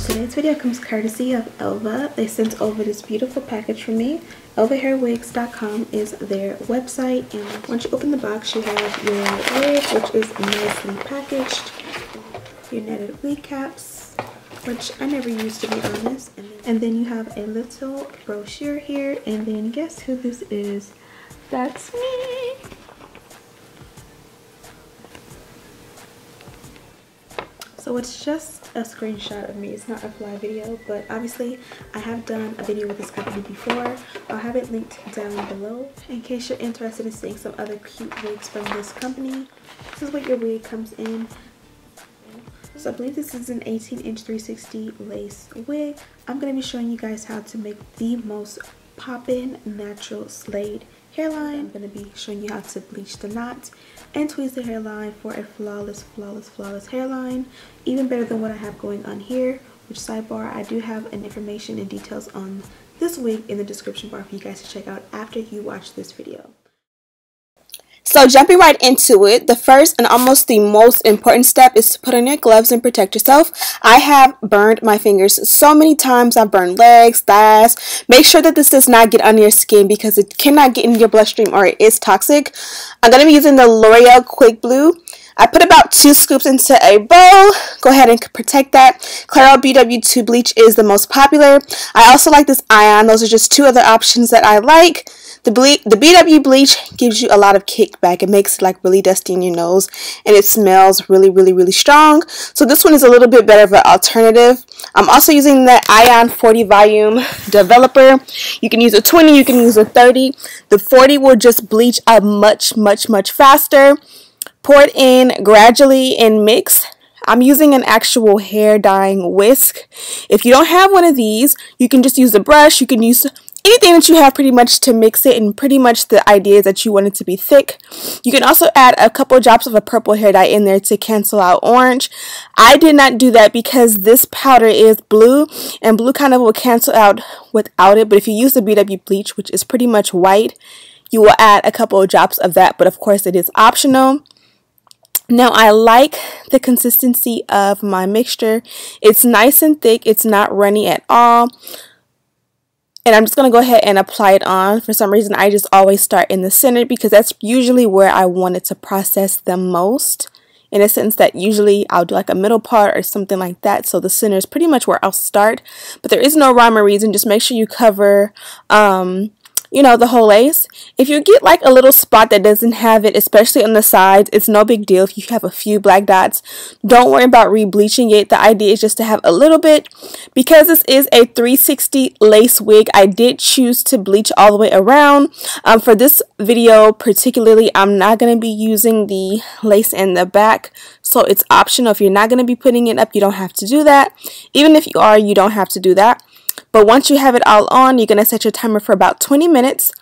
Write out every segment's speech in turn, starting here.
Today's video comes courtesy of Elva. They sent over this beautiful package for me. ElvaHairWigs.com is their website, and once you open the box, you have your wig, which is nicely packaged, your netted wig caps, which I never used, to be honest, and then you have a little brochure here, and then guess who this is? That's me! So it's just a screenshot of me. It's not a fly video, but obviously I have done a video with this company before. I'll have it linked down below in case you're interested in seeing some other cute wigs from this company. This is what your wig comes in. So I believe this is an 18-inch 360 lace wig. I'm going to be showing you guys how to make the most poppin' natural slayed hairline. I'm going to be showing you how to bleach the knots and tweeze the hairline for a flawless hairline, even better than what I have going on here. Which, sidebar, I do have an information and details on this wig in the description bar for you guys to check out after you watch this video. So jumping right into it, the first and almost the most important step is to put on your gloves and protect yourself. I have burned my fingers so many times. I've burned legs, thighs. Make sure that this does not get under your skin because it cannot get in your bloodstream or it is toxic. I'm going to be using the L'Oreal Quick Blue. I put about 2 scoops into a bowl. Go ahead and protect that. Clairol BW2 bleach is the most popular. I also like this ion. Those are just 2 other options that I like. The BW bleach gives you a lot of kickback. It makes it like really dusty in your nose, and it smells really strong. So this one is a little bit better of an alternative. I'm also using the Ion 40 volume developer. You can use a 20, you can use a 30. The 40 will just bleach out much faster. Pour it in gradually and mix. I'm using an actual hair dyeing whisk. If you don't have one of these, you can just use a brush. You can use anything that you have pretty much to mix it, and pretty much the idea is that you want it to be thick. You can also add a couple drops of a purple hair dye in there to cancel out orange. I did not do that because this powder is blue, and blue kind of will cancel out without it. But if you use the BW bleach, which is pretty much white, you will add a couple of drops of that, but of course it is optional. Now, I like the consistency of my mixture. It's nice and thick. It's not runny at all. And I'm just going to go ahead and apply it on. For some reason, I just always start in the center because that's usually where I want it to process the most. In a sense that usually I'll do like a middle part or something like that. So the center is pretty much where I'll start. But there is no rhyme or reason. Just make sure you cover you know, the whole lace. If you get like a little spot that doesn't have it, especially on the sides, it's no big deal if you have a few black dots. Don't worry about re-bleaching it. The idea is just to have a little bit. Because this is a 360 lace wig, I did choose to bleach all the way around. For this video particularly, I'm not going to be using the lace in the back, so it's optional. If you're not going to be putting it up, you don't have to do that. Even if you are, you don't have to do that. But once you have it all on, you're going to set your timer for about 20 minutes.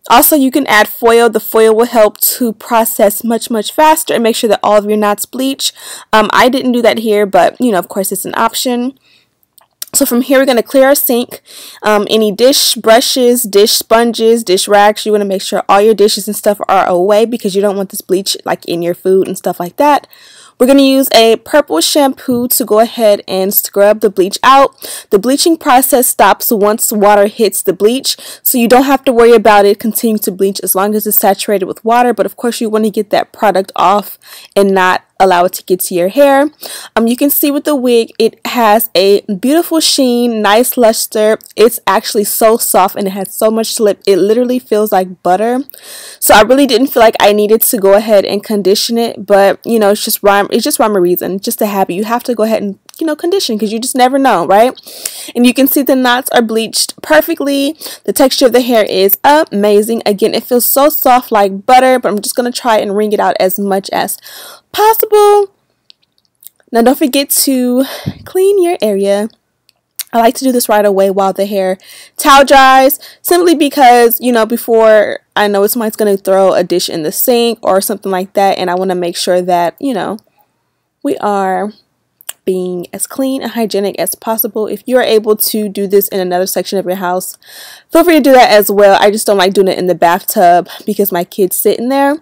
Also, you can add foil. The foil will help to process much faster and make sure that all of your knots bleach. I didn't do that here, but, you know, of course, it's an option. So from here, we're going to clear our sink. Any dish brushes, dish sponges, dish rags, you want to make sure all your dishes and stuff are away because you don't want this bleach like in your food and stuff like that. We're going to use a purple shampoo to go ahead and scrub the bleach out. The bleaching process stops once water hits the bleach, so you don't have to worry about it continuing to bleach as long as it's saturated with water. But of course, you want to get that product off and not allow it to get to your hair. You can see with the wig, it has a beautiful sheen, nice luster. It's actually so soft and it has so much slip. It literally feels like butter. So I really didn't feel like I needed to go ahead and condition it, but you know, it's just rhyme or reason, just a habit. You have to go ahead and, you know, condition because you just never know, right? And you can see the knots are bleached perfectly. The texture of the hair is amazing. Again, it feels so soft like butter, but I'm just going to try and wring it out as much as possible. Now don't forget to clean your area. I like to do this right away while the hair towel dries, simply because, you know, before I know somebody's going to throw a dish in the sink or something like that, and I want to make sure that, you know, we are being as clean and hygienic as possible. If you're able to do this in another section of your house, feel free to do that as well. I just don't like doing it in the bathtub because my kids sit in there.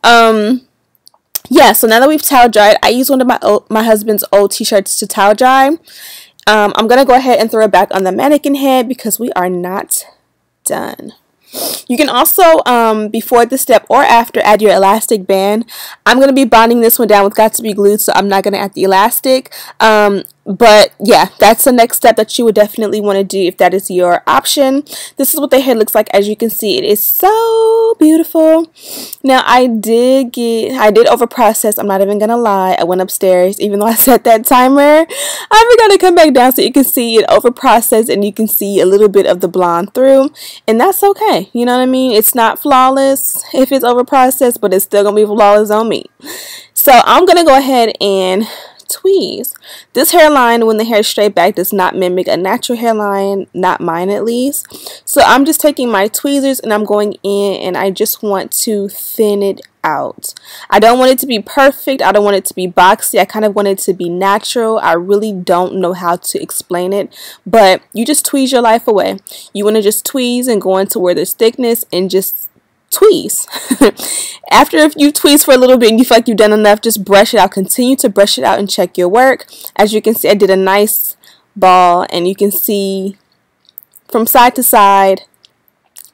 Yeah, so now that we've towel dried, I use one of my husband's old t-shirts to towel dry. I'm gonna go ahead and throw it back on the mannequin head because we are not done. You can also, before this step or after, add your elastic band. I'm going to be bonding this one down with Got To Be Glued, so I'm not going to add the elastic. But yeah, that's the next step that you would definitely want to do if that is your option. This is what the hair looks like. As you can see, it is so beautiful. Now, I did over process. I'm not even going to lie. I went upstairs, even though I set that timer. I forgot to come back down so you can see it over processed and you can see a little bit of the blonde through. And that's okay. You know what I mean? It's not flawless if it's over processed, but it's still going to be flawless on me. So I'm going to go ahead and tweeze. This hairline, when the hair is straight back, does not mimic a natural hairline, not mine at least. So I'm just taking my tweezers and I'm going in and I just want to thin it out. I don't want it to be perfect. I don't want it to be boxy. I kind of want it to be natural. I really don't know how to explain it, but you just tweeze your life away. You want to just tweeze and go into where there's thickness and just tweeze. After if you tweeze for a little bit and you feel like you've done enough, just brush it out. Continue to brush it out and check your work. As you can see, I did a nice ball and you can see from side to side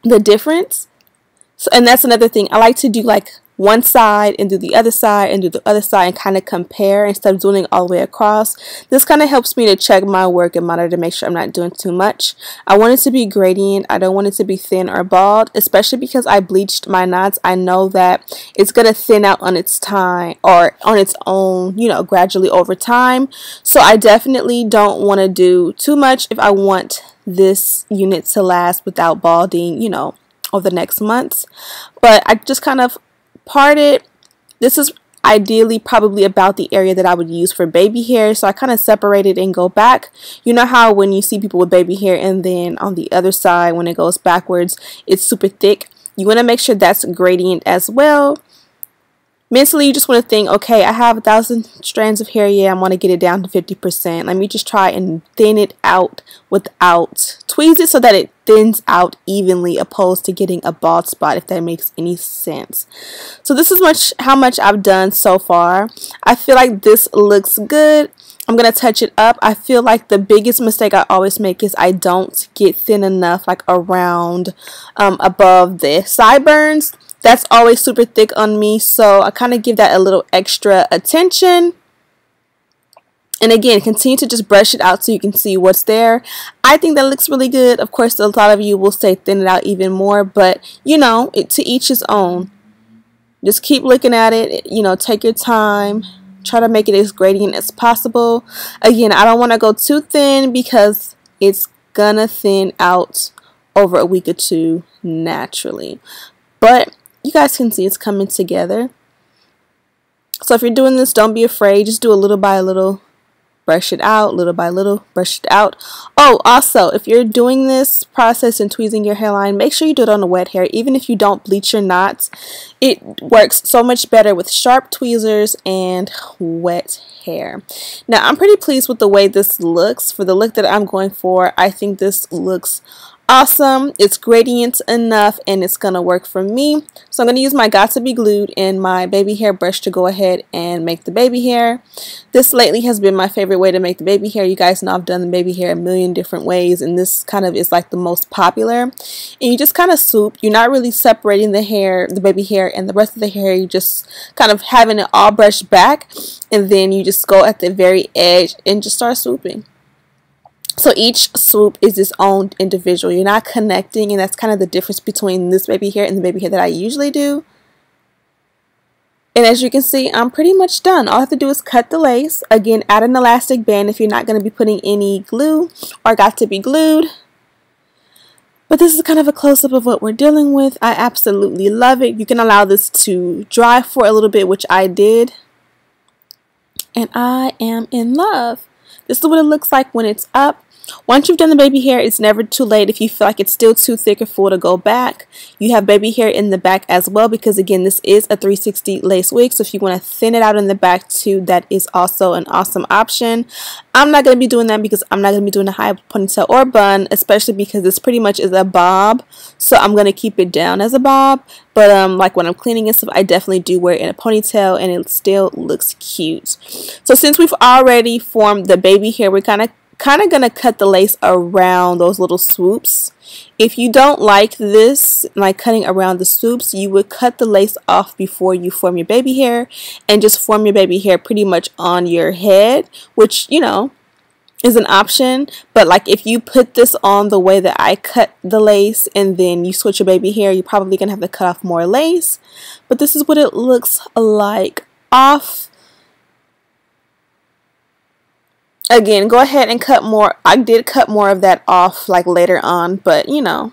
the difference. So, and that's another thing. I like to do like one side and do the other side and do the other side and kind of compare instead of doing it all the way across. This kind of helps me to check my work and monitor to make sure I'm not doing too much. I want it to be gradient. I don't want it to be thin or bald, especially because I bleached my knots. I know that it's going to thin out on its time or on its own, you know, gradually over time. So I definitely don't want to do too much if I want this unit to last without balding, you know, over the next months. But I just kind of part it. This is ideally probably about the area that I would use for baby hair, so I kind of separate it and go back. You know how when you see people with baby hair and then on the other side when it goes backwards it's super thick? You want to make sure that's gradient as well. Mentally, you just want to think, okay, I have 1,000 strands of hair. Yeah, I want to get it down to 50%. Let me just try and thin it out without tweeze it so that it thins out evenly, opposed to getting a bald spot, if that makes any sense. So this is how much I've done so far. I feel like this looks good. I'm going to touch it up. I feel like the biggest mistake I always make is I don't get thin enough, like around above the sideburns. That's always super thick on me, so I kind of give that a little extra attention. And again, continue to just brush it out so you can see what's there. I think that looks really good. Of course, a lot of you will say thin it out even more, but you know, to each his own. Just keep looking at it, you know, take your time. Try to make it as gradient as possible. Again, I don't want to go too thin because it's gonna thin out over a week or two naturally. But you guys can see it's coming together. So if you're doing this, don't be afraid. Just do a little by little. Brush it out, little by little, brush it out. Oh, also, if you're doing this process and tweezing your hairline, make sure you do it on the wet hair. Even if you don't bleach your knots, it works so much better with sharp tweezers and wet hair. Now, I'm pretty pleased with the way this looks. For the look that I'm going for, I think this looks awesome. It's gradient enough and it's gonna work for me. So I'm gonna use my Got To Be Glued and my baby hair brush to go ahead and make the baby hair. This lately has been my favorite way to make the baby hair. You guys know I've done the baby hair a million different ways, and this kind of is like the most popular. And you just kind of swoop. You're not really separating the hair, the baby hair and the rest of the hair. You just kind of having it all brushed back, and then you just go at the very edge and just start swooping. So each swoop is its own individual. You're not connecting, and that's kind of the difference between this baby hair and the baby hair that I usually do. And as you can see, I'm pretty much done. All I have to do is cut the lace. Again, add an elastic band if you're not going to be putting any glue or Got To Be Glued. But this is kind of a close-up of what we're dealing with. I absolutely love it. You can allow this to dry for a little bit, which I did. And I am in love. This is what it looks like when it's up. Once you've done the baby hair, it's never too late. If you feel like it's still too thick or full to go back, you have baby hair in the back as well, because again, this is a 360 lace wig. So if you want to thin it out in the back too, that is also an awesome option. I'm not going to be doing that because I'm not going to be doing a high ponytail or bun, especially because this pretty much is a bob. So I'm going to keep it down as a bob. But like when I'm cleaning and stuff, I definitely do wear it in a ponytail and it still looks cute. So since we've already formed the baby hair, we're kind of gonna cut the lace around those little swoops. If you don't like this, like cutting around the swoops, you would cut the lace off before you form your baby hair and just form your baby hair pretty much on your head, which, you know, is an option. But like if you put this on the way that I cut the lace and then you switch your baby hair, you're probably gonna have to cut off more lace. But this is what it looks like off. Again, go ahead and cut more. I did cut more of that off like later on, but you know,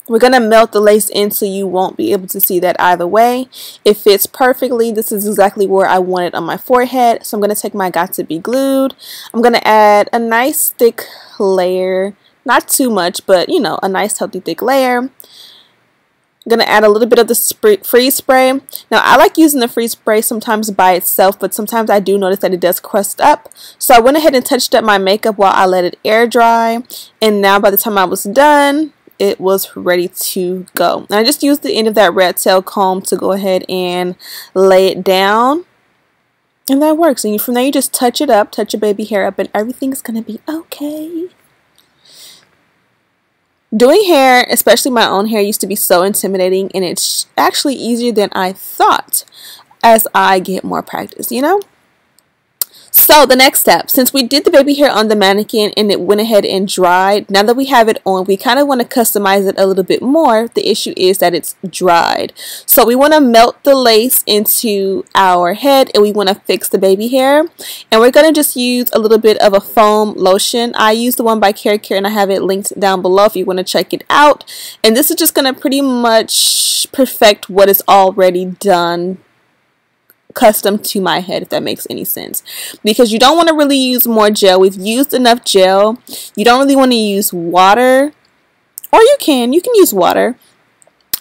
we're going to melt the lace in so you won't be able to see that either way. It fits perfectly. This is exactly where I want it on my forehead. So I'm going to take my Got To Be Glued. I'm going to add a nice thick layer. Not too much, but you know, a nice healthy thick layer. I'm going to add a little bit of the freeze spray. Now, I like using the freeze spray sometimes by itself, but sometimes I do notice that it does crust up. So I went ahead and touched up my makeup while I let it air dry. And now by the time I was done, it was ready to go. And I just used the end of that rat tail comb to go ahead and lay it down. And that works. And from there, you just touch it up, touch your baby hair up, and everything's going to be okay. Doing hair, especially my own hair, used to be so intimidating, and it's actually easier than I thought as I get more practice, you know? So the next step, since we did the baby hair on the mannequin and it went ahead and dried, now that we have it on, we kind of want to customize it a little bit more. The issue is that it's dried. So we want to melt the lace into our head and we want to fix the baby hair. And we're going to just use a little bit of a foam lotion. I use the one by Care and I have it linked down below if you want to check it out. And this is just going to pretty much perfect what is already done, custom to my head, if that makes any sense, because you don't want to really use more gel. We've used enough gel. You don't really want to use water, or you can use water,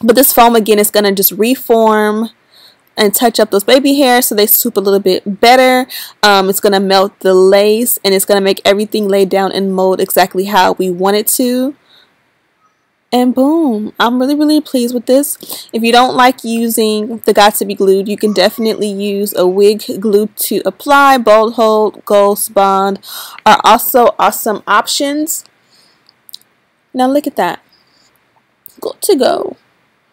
but this foam again is going to just reform and touch up those baby hairs so they swoop a little bit better. It's going to melt the lace and it's going to make everything lay down and mold exactly how we want it to. And boom, I'm really pleased with this. If you don't like using the Got To Be Glued, you can definitely use a wig glue to apply. Bold Hold, Ghost Bond are also awesome options. Now look at that. Good to go.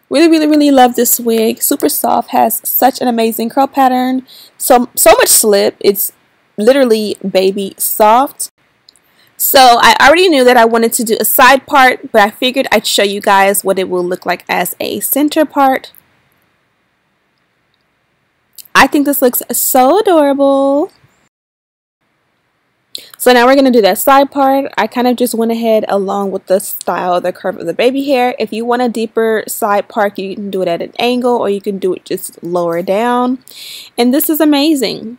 Really love this wig. Super soft, has such an amazing curl pattern. So much slip. It's literally baby soft. So I already knew that I wanted to do a side part, but I figured I'd show you guys what it will look like as a center part. I think this looks so adorable. So now we're going to do that side part. I kind of just went ahead along with the style, the curve of the baby hair. If you want a deeper side part, you can do it at an angle or you can do it just lower down. And this is amazing.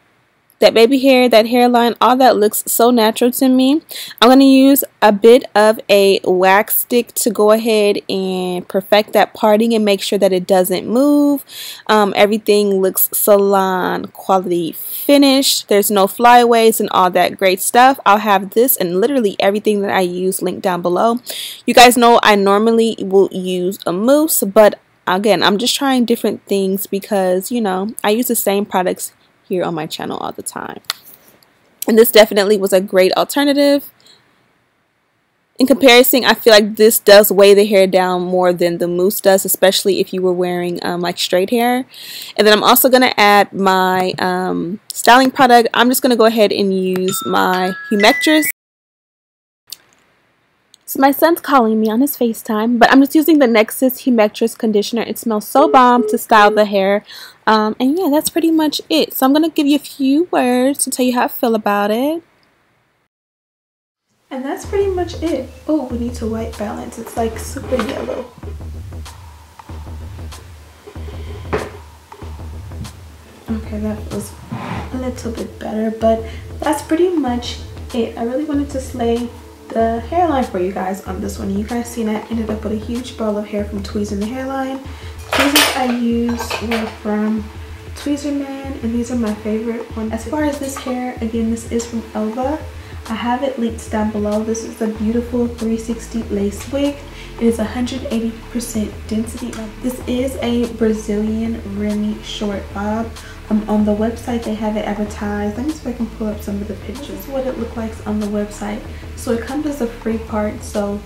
That baby hair, that hairline, all that looks so natural to me. I'm going to use a bit of a wax stick to go ahead and perfect that parting and make sure that it doesn't move. Everything looks salon quality finished. There's no flyaways and all that great stuff. I'll have this and literally everything that I use linked down below. You guys know I normally will use a mousse, but again, I'm just trying different things because, you know, I use the same products here on my channel all the time, and this definitely was a great alternative. In comparison, I feel like this does weigh the hair down more than the mousse does, especially if you were wearing like straight hair. And then I'm also going to add my styling product. I'm just going to go ahead and use my humectress. So my son's calling me on his FaceTime, but I'm just using the Nexus Humectress Conditioner. It smells so bomb to style the hair. And yeah, that's pretty much it. So I'm going to give you a few words to tell you how I feel about it. And that's pretty much it. Oh, we need to white balance. It's like super yellow. Okay, that was a little bit better, but that's pretty much it. I really wanted to slay the hairline for you guys on this one. You guys seen I ended up with a huge ball of hair from tweezing the hairline. Tweezers I used were from SHERMAN, and these are my favorite ones. As far as this hair, again, this is from Elva. I have it linked down below. This is a beautiful 360 lace wig. It is 180% density. This is a Brazilian Remy short bob. On the website they have it advertised. Let me see if I can pull up some of the pictures. This is what it looked like on the website. So it comes as a free part. So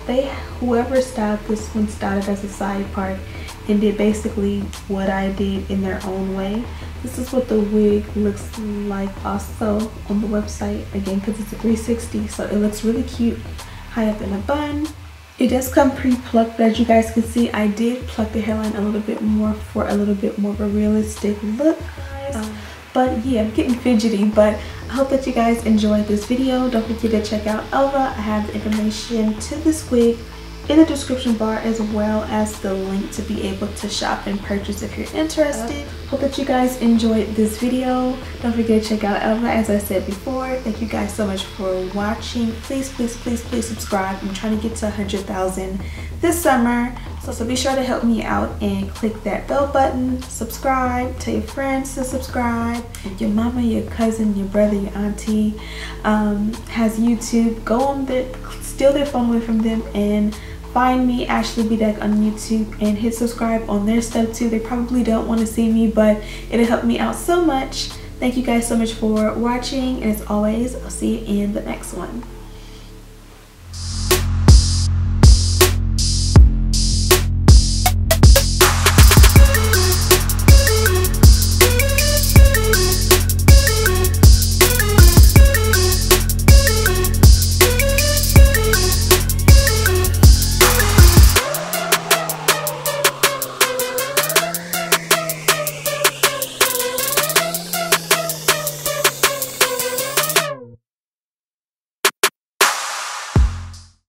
whoever styled this one styled it as a side part and did basically what I did in their own way. This is what the wig looks like also on the website, again, because it's a 360, so it looks really cute high up in a bun. It does come pre-plucked, but as you guys can see, I did pluck the hairline a little bit more for a little bit more of a realistic look. But yeah, I'm getting fidgety, but I hope that you guys enjoyed this video. Don't forget to check out Elva. I have the information to this wig in the description bar, as well as the link to be able to shop and purchase if you're interested. Hope that you guys enjoyed this video. Don't forget to check out Elva, as I said before. Thank you guys so much for watching. Please subscribe. I'm trying to get to 100,000 this summer, so be sure to help me out and click that bell button. Subscribe, tell your friends to subscribe. If your mama, your cousin, your brother, your auntie has YouTube, go on there, steal their phone away from them and find me, Ashley Bedeck, on YouTube, and hit subscribe on their stuff too. They probably don't want to see me, but it'll help me out so much. Thank you guys so much for watching, and as always, I'll see you in the next one.